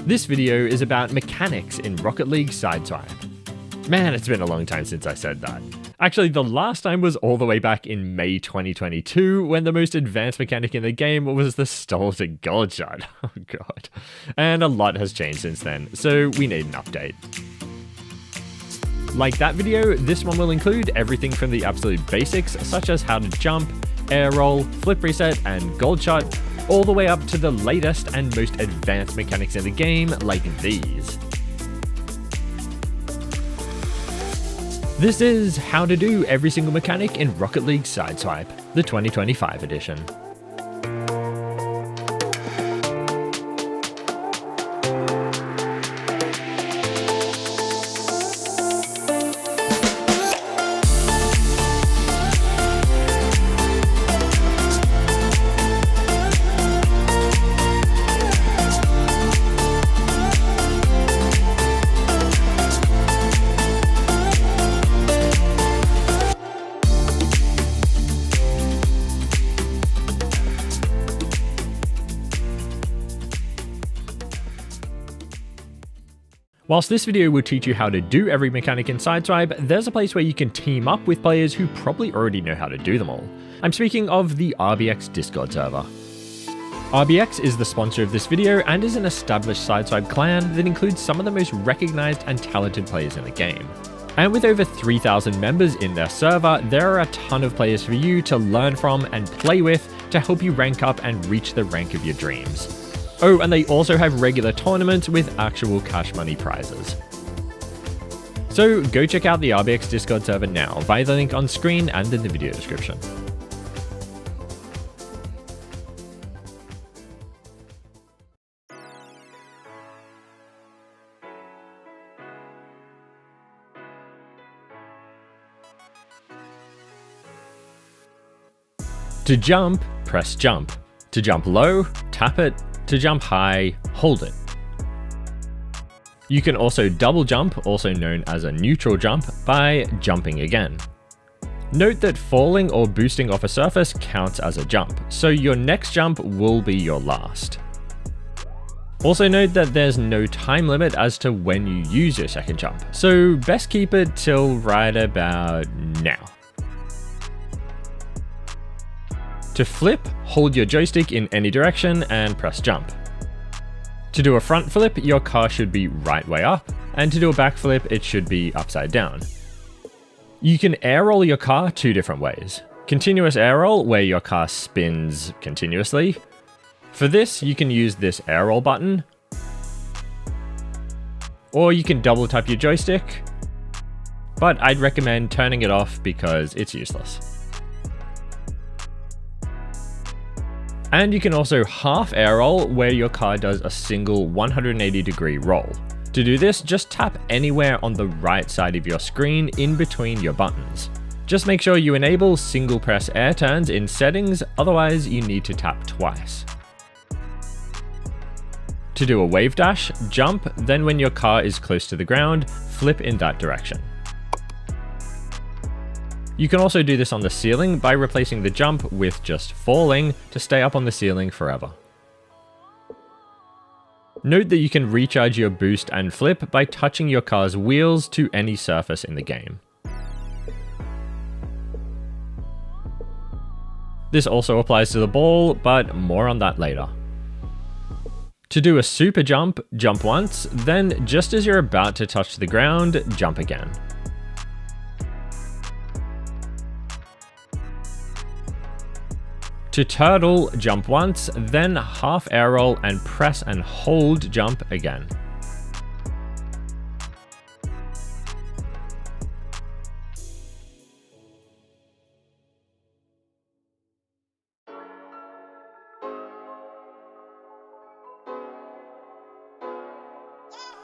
This video is about mechanics in Rocket League Sideswipe. Man, it's been a long time since I said that. Actually, the last time was all the way back in May 2022, when the most advanced mechanic in the game was the stall to gold shot. Oh god. And a lot has changed since then, so we need an update. Like that video, this one will include everything from the absolute basics, such as how to jump, air roll, flip reset, and gold shot, all the way up to the latest and most advanced mechanics in the game, like these. This is how to do every single mechanic in Rocket League Sideswipe, the 2025 edition. Whilst this video will teach you how to do every mechanic in Sideswipe, there's a place where you can team up with players who probably already know how to do them all. I'm speaking of the RBX Discord server. RBX is the sponsor of this video and is an established Sideswipe clan that includes some of the most recognized and talented players in the game. And with over 3,000 members in their server, there are a ton of players for you to learn from and play with to help you rank up and reach the rank of your dreams. Oh, and they also have regular tournaments with actual cash money prizes. So go check out the RBX Discord server now via the link on screen and in the video description. To jump, press jump. To jump low, tap it. To jump high, hold it. You can also double jump, also known as a neutral jump, by jumping again. Note that falling or boosting off a surface counts as a jump, so your next jump will be your last. Also note that there's no time limit as to when you use your second jump, so best keep it till right about now. To flip, hold your joystick in any direction and press jump. To do a front flip, your car should be right way up, and to do a back flip, it should be upside down. You can air roll your car two different ways. Continuous air roll, where your car spins continuously. For this, you can use this air roll button, or you can double tap your joystick, but I'd recommend turning it off because it's useless. And you can also half air roll, where your car does a single 180-degree roll. To do this, just tap anywhere on the right side of your screen in between your buttons. Just make sure you enable single press air turns in settings, otherwise you need to tap twice. To do a wave dash, jump, then when your car is close to the ground, flip in that direction. You can also do this on the ceiling by replacing the jump with just falling to stay up on the ceiling forever. Note that you can recharge your boost and flip by touching your car's wheels to any surface in the game. This also applies to the ball, but more on that later. To do a super jump, jump once, then just as you're about to touch the ground, jump again. To turtle, jump once, then half air roll and press and hold jump again.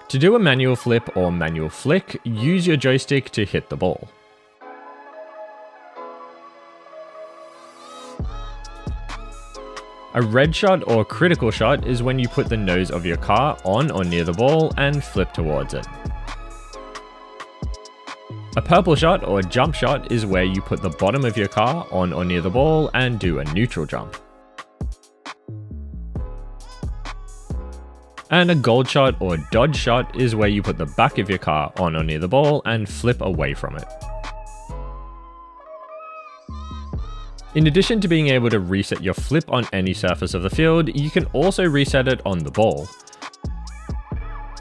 To do a manual flip or manual flick, use your joystick to hit the ball. A red shot or critical shot is when you put the nose of your car on or near the ball and flip towards it. A purple shot or jump shot is where you put the bottom of your car on or near the ball and do a neutral jump. And a gold shot or dodge shot is where you put the back of your car on or near the ball and flip away from it. In addition to being able to reset your flip on any surface of the field, you can also reset it on the ball.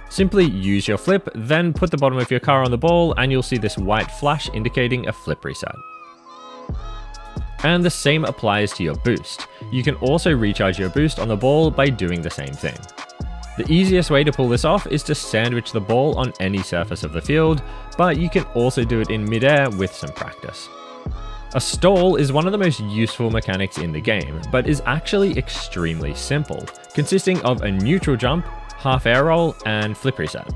Simply use your flip, then put the bottom of your car on the ball and you'll see this white flash indicating a flip reset. And the same applies to your boost. You can also recharge your boost on the ball by doing the same thing. The easiest way to pull this off is to sandwich the ball on any surface of the field, but you can also do it in midair with some practice. A stall is one of the most useful mechanics in the game, but is actually extremely simple, consisting of a neutral jump, half air roll, and flip reset.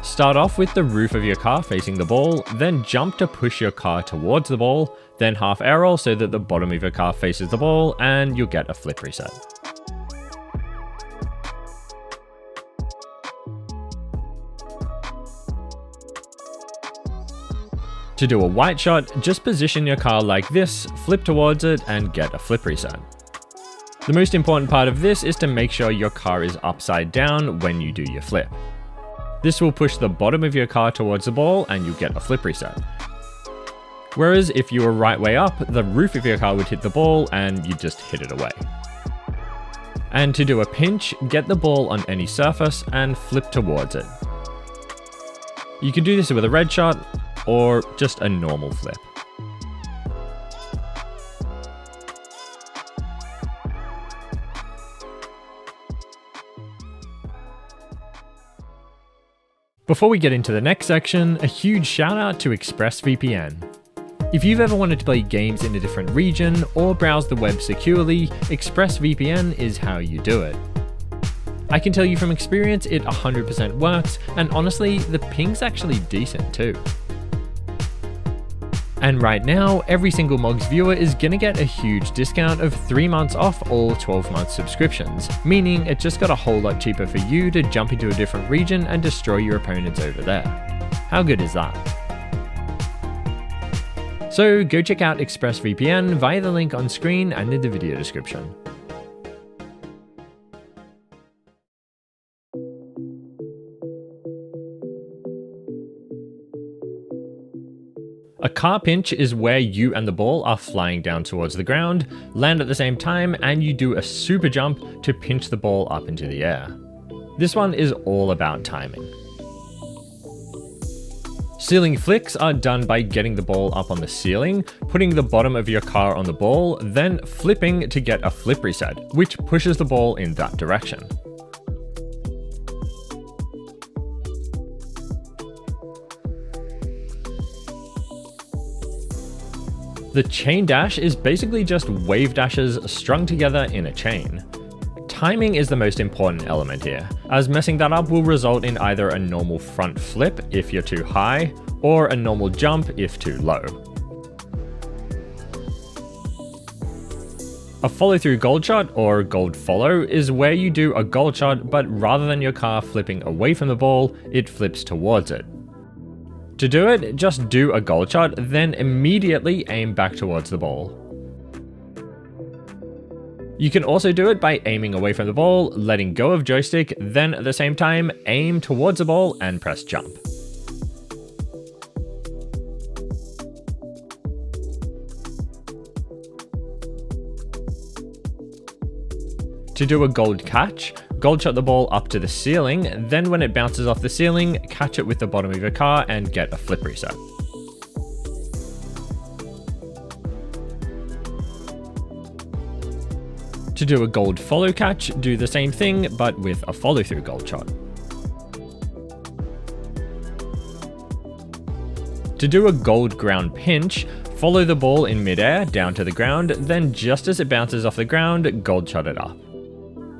Start off with the roof of your car facing the ball, then jump to push your car towards the ball, then half air roll so that the bottom of your car faces the ball, and you'll get a flip reset. To do a white shot, just position your car like this, flip towards it, and get a flip reset. The most important part of this is to make sure your car is upside down when you do your flip. This will push the bottom of your car towards the ball and you'll get a flip reset. Whereas if you were right way up, the roof of your car would hit the ball and you'd just hit it away. And to do a pinch, get the ball on any surface and flip towards it. You can do this with a red shot, or just a normal flip. Before we get into the next section, a huge shout out to ExpressVPN. If you've ever wanted to play games in a different region or browse the web securely, ExpressVPN is how you do it. I can tell you from experience it 100% works, and honestly, the ping's actually decent too. And right now, every single Mogz viewer is gonna get a huge discount of 3 months off all 12-month subscriptions, meaning it just got a whole lot cheaper for you to jump into a different region and destroy your opponents over there. How good is that? So go check out ExpressVPN via the link on screen and in the video description. A car pinch is where you and the ball are flying down towards the ground, land at the same time, and you do a super jump to pinch the ball up into the air. This one is all about timing. Ceiling flicks are done by getting the ball up on the ceiling, putting the bottom of your car on the ball, then flipping to get a flip reset, which pushes the ball in that direction. The chain dash is basically just wave dashes strung together in a chain. Timing is the most important element here, as messing that up will result in either a normal front flip if you're too high, or a normal jump if too low. A follow through gold shot, or gold follow, is where you do a gold shot, but rather than your car flipping away from the ball, it flips towards it. To do it, just do a gold shot, then immediately aim back towards the ball. You can also do it by aiming away from the ball, letting go of joystick, then at the same time, aim towards the ball and press jump. To do a gold catch, gold shot the ball up to the ceiling, then when it bounces off the ceiling, catch it with the bottom of your car and get a flip reset. To do a gold follow catch, do the same thing, but with a follow through gold shot. To do a gold ground pinch, follow the ball in midair down to the ground, then just as it bounces off the ground, gold shot it up.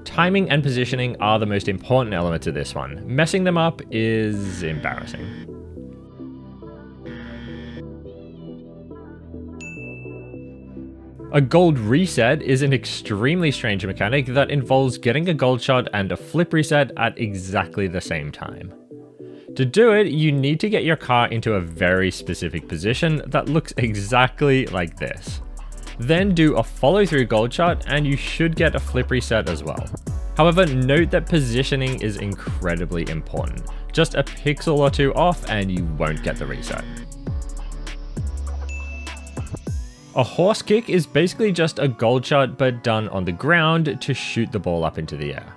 Timing and positioning are the most important elements of this one. Messing them up is embarrassing. A gold reset is an extremely strange mechanic that involves getting a gold shot and a flip reset at exactly the same time. To do it, you need to get your car into a very specific position that looks exactly like this. Then do a follow through gold shot and you should get a flip reset as well. However, note that positioning is incredibly important. Just a pixel or two off and you won't get the reset. A horse kick is basically just a gold shot but done on the ground to shoot the ball up into the air.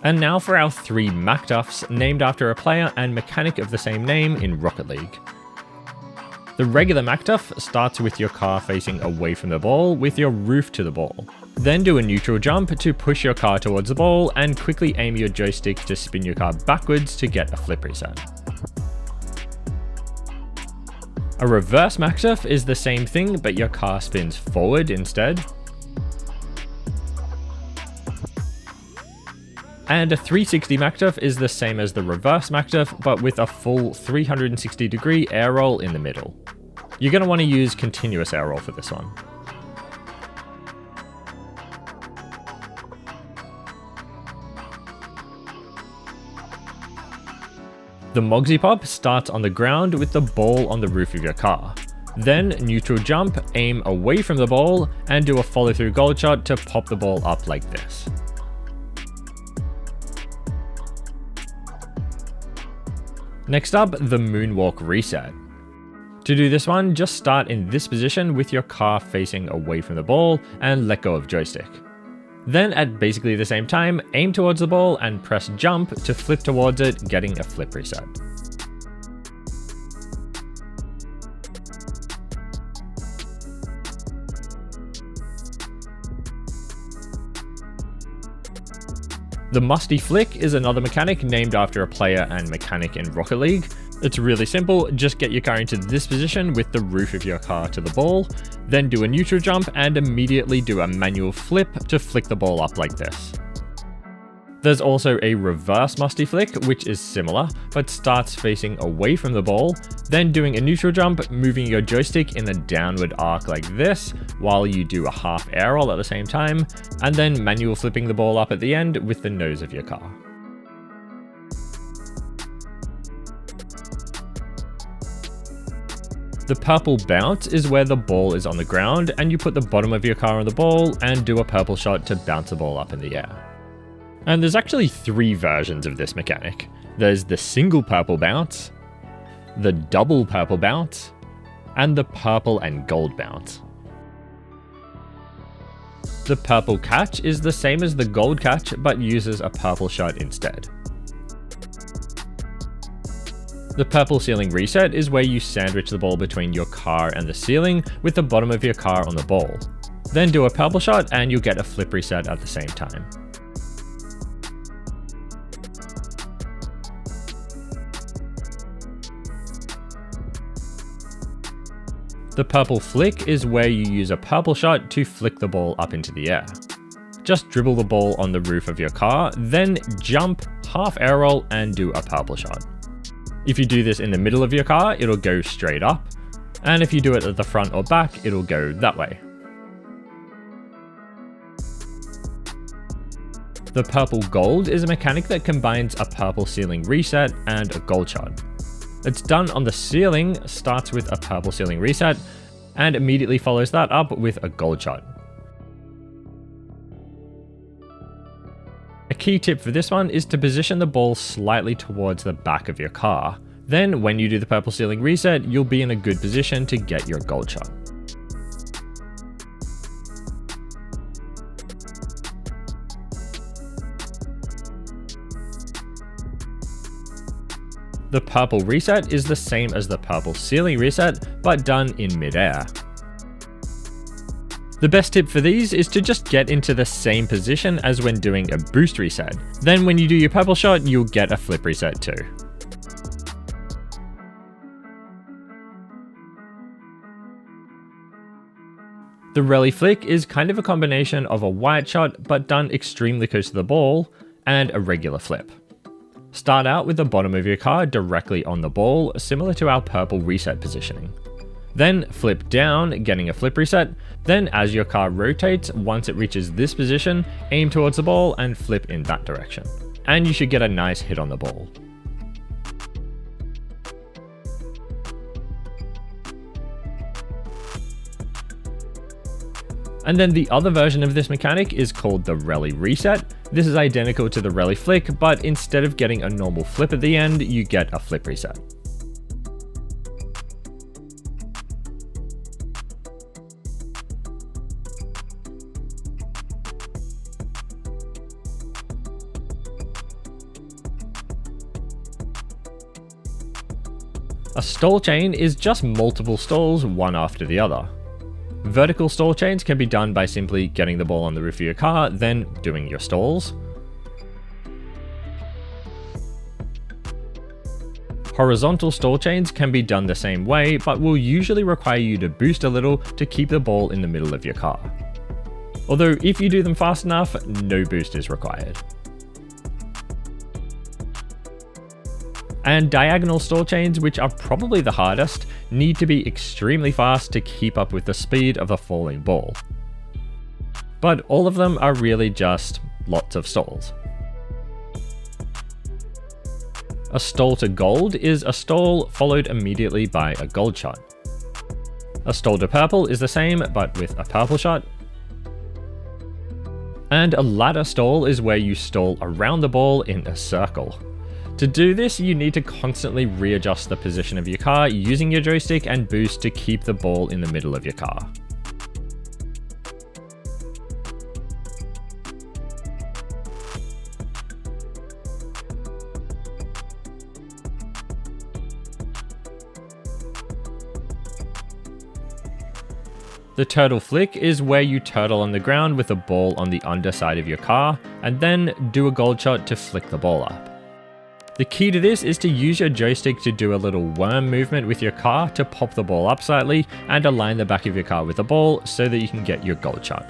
And now for our 3 Maktufs, named after a player and mechanic of the same name in Rocket League. The regular Maktuf starts with your car facing away from the ball with your roof to the ball. Then do a neutral jump to push your car towards the ball and quickly aim your joystick to spin your car backwards to get a flip reset. A reverse Maktuf is the same thing, but your car spins forward instead. And a 360 Maktuf is the same as the reverse Maktuf, but with a full 360-degree air roll in the middle. You're going to want to use continuous air roll for this one. The Mogzipop starts on the ground with the ball on the roof of your car. Then neutral jump, aim away from the ball, and do a follow-through gold shot to pop the ball up like this. Next up, the Moonwalk Reset. To do this one, just start in this position with your car facing away from the ball and let go of joystick. Then at basically the same time, aim towards the ball and press jump to flip towards it, getting a flip reset. The Musty Flick is another mechanic named after a player and mechanic in Rocket League. It's really simple, just get your car into this position with the roof of your car to the ball, then do a neutral jump and immediately do a manual flip to flick the ball up like this. There's also a reverse Musty Flick, which is similar, but starts facing away from the ball, then doing a neutral jump, moving your joystick in a downward arc like this, while you do a half air roll at the same time, and then manual flipping the ball up at the end with the nose of your car. The purple bounce is where the ball is on the ground and you put the bottom of your car on the ball and do a purple shot to bounce the ball up in the air. And there's actually 3 versions of this mechanic. There's the single purple bounce, the double purple bounce, and the purple and gold bounce. The purple catch is the same as the gold catch but uses a purple shot instead. The purple ceiling reset is where you sandwich the ball between your car and the ceiling with the bottom of your car on the ball. Then do a purple shot and you'll get a flip reset at the same time. The purple flick is where you use a purple shot to flick the ball up into the air. Just dribble the ball on the roof of your car, then jump, half air roll and do a purple shot. If you do this in the middle of your car, it'll go straight up, and if you do it at the front or back, it'll go that way. The purple gold is a mechanic that combines a purple ceiling reset and a gold shot. It's done on the ceiling, starts with a purple ceiling reset, and immediately follows that up with a gold shot. A key tip for this one is to position the ball slightly towards the back of your car. Then when you do the purple ceiling reset, you'll be in a good position to get your gold shot. The purple reset is the same as the purple ceiling reset, but done in midair. The best tip for these is to just get into the same position as when doing a boost reset. Then when you do your purple shot, you'll get a flip reset too. The Reli Flick is kind of a combination of a wide shot, but done extremely close to the ball, and a regular flip. Start out with the bottom of your car directly on the ball, similar to our purple reset positioning. Then flip down, getting a flip reset. Then as your car rotates, once it reaches this position, aim towards the ball and flip in that direction. And you should get a nice hit on the ball. And then the other version of this mechanic is called the Reli Reset. This is identical to the Reli Flick, but instead of getting a normal flip at the end, you get a flip reset. A stall chain is just multiple stalls, one after the other. Vertical stall chains can be done by simply getting the ball on the roof of your car, then doing your stalls. Horizontal stall chains can be done the same way, but will usually require you to boost a little to keep the ball in the middle of your car. Although if you do them fast enough, no boost is required. And diagonal stall chains, which are probably the hardest, need to be extremely fast to keep up with the speed of the falling ball. But all of them are really just lots of stalls. A stall to gold is a stall followed immediately by a gold shot. A stall to purple is the same, but with a purple shot. And a ladder stall is where you stall around the ball in a circle. To do this, you need to constantly readjust the position of your car using your joystick and boost to keep the ball in the middle of your car. The turtle flick is where you turtle on the ground with a ball on the underside of your car, and then do a gold shot to flick the ball up. The key to this is to use your joystick to do a little worm movement with your car to pop the ball up slightly and align the back of your car with the ball so that you can get your gold shot.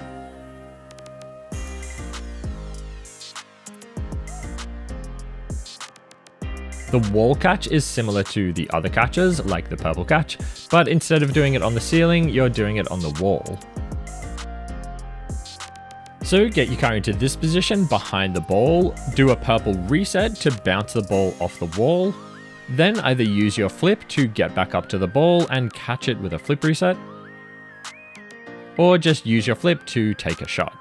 The wall catch is similar to the other catches, like the purple catch, but instead of doing it on the ceiling, you're doing it on the wall. So get your car into this position behind the ball, do a purple reset to bounce the ball off the wall, then either use your flip to get back up to the ball and catch it with a flip reset, or just use your flip to take a shot.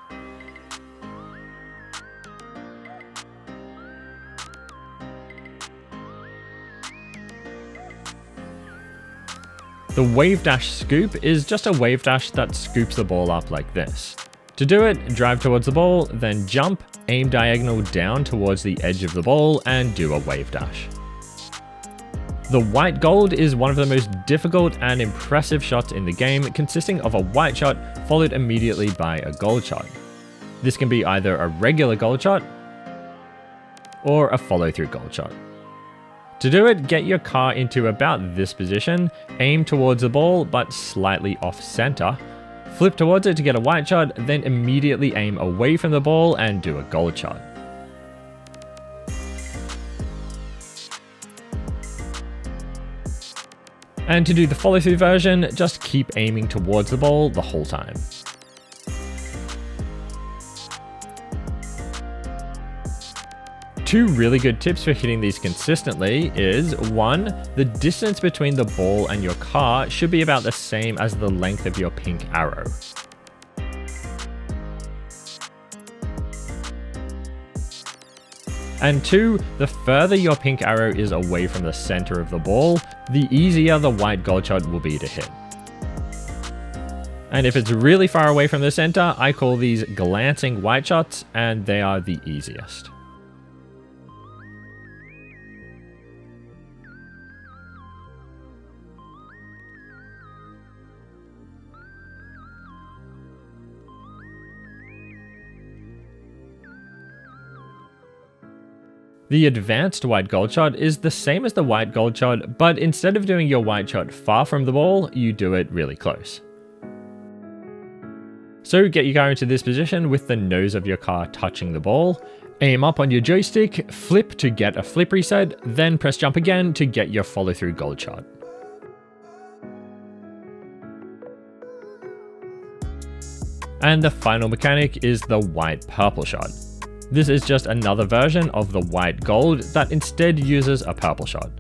The wave dash scoop is just a wave dash that scoops the ball up like this. To do it, drive towards the ball, then jump, aim diagonal down towards the edge of the ball, and do a wave dash. The white gold is one of the most difficult and impressive shots in the game, consisting of a white shot followed immediately by a gold shot. This can be either a regular gold shot or a follow-through gold shot. To do it, get your car into about this position, aim towards the ball but slightly off center, flip towards it to get a white shot, then immediately aim away from the ball and do a gold shot. And to do the follow-through version, just keep aiming towards the ball the whole time. Two really good tips for hitting these consistently is 1. The distance between the ball and your car should be about the same as the length of your pink arrow. And 2, the further your pink arrow is away from the center of the ball, the easier the white gold shot will be to hit. And if it's really far away from the center, I call these glancing white shots, and they are the easiest. The advanced white gold shot is the same as the white gold shot, but instead of doing your white shot far from the ball, you do it really close. So get your car into this position with the nose of your car touching the ball, aim up on your joystick, flip to get a flip reset, then press jump again to get your follow-through gold shot. And the final mechanic is the white purple shot. This is just another version of the white gold that instead uses a purple shot.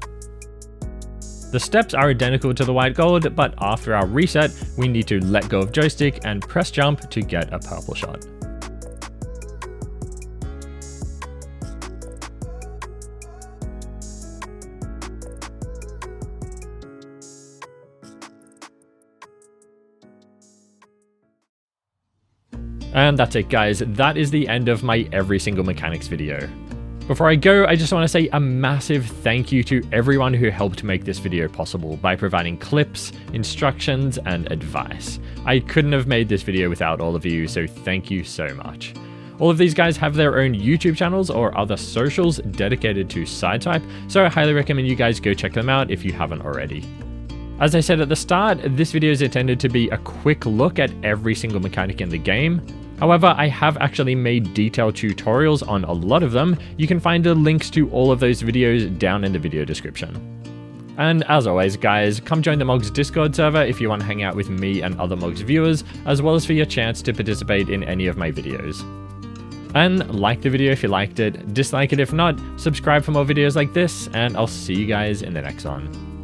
The steps are identical to the white gold, but after our reset, we need to let go of joystick and press jump to get a purple shot. And that's it guys, that is the end of my every single mechanics video. Before I go, I just want to say a massive thank you to everyone who helped make this video possible by providing clips, instructions, and advice. I couldn't have made this video without all of you, so thank you so much. All of these guys have their own YouTube channels or other socials dedicated to Sideswipe, so I highly recommend you guys go check them out if you haven't already. As I said at the start, this video is intended to be a quick look at every single mechanic in the game. However, I have actually made detailed tutorials on a lot of them. You can find the links to all of those videos down in the video description. And as always guys, come join the Mogz Discord server if you want to hang out with me and other Mogz viewers, as well as for your chance to participate in any of my videos. And like the video if you liked it, dislike it if not, subscribe for more videos like this, and I'll see you guys in the next one.